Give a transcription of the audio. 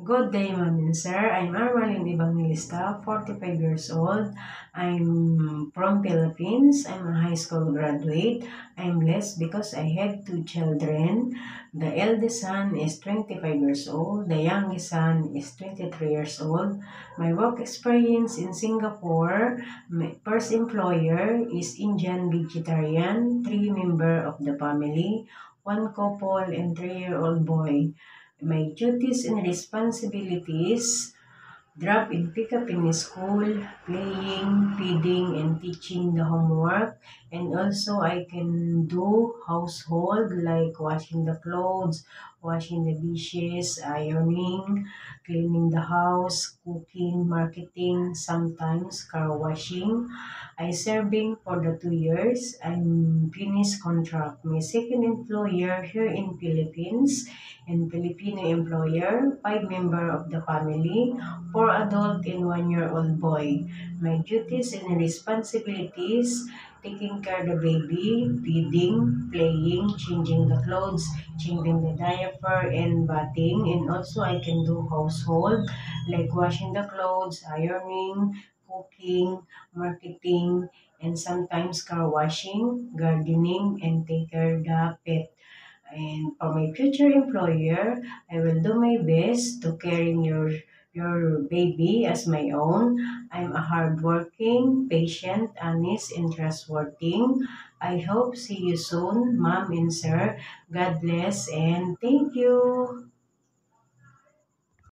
Good day, ma'am and sir. I'm Armalin Evangelista, 45 years old. I'm from Philippines. I'm a high school graduate. I'm blessed because I have two children. The eldest son is 25 years old. The youngest son is 23 years old. My work experience in Singapore, my first employer is Indian vegetarian, three members of the family, one couple and 3-year-old boy. My duties and responsibilities: drop and pick up in school, playing, feeding, and teaching the homework. And also, I can do household like washing the clothes, washing the dishes, ironing, cleaning the house, cooking, marketing, sometimes car washing. I serving for the 2 years. I'm finished contract. My second employer here in Philippines and Filipino employer, 5 member of the family, 4 adult and 1-year-old boy. My duties and responsibilities: taking care of the baby, feeding, playing, changing the clothes, changing the diaper, and bathing. And also I can do household like washing the clothes, ironing, cooking, marketing, and sometimes car washing, gardening, and take care of the pet. And for my future employer, I will do my best to caring your baby as my own. I'm a hardworking, patient, honest, and trustworthy. I hope see you soon, ma'am and sir. God bless and thank you.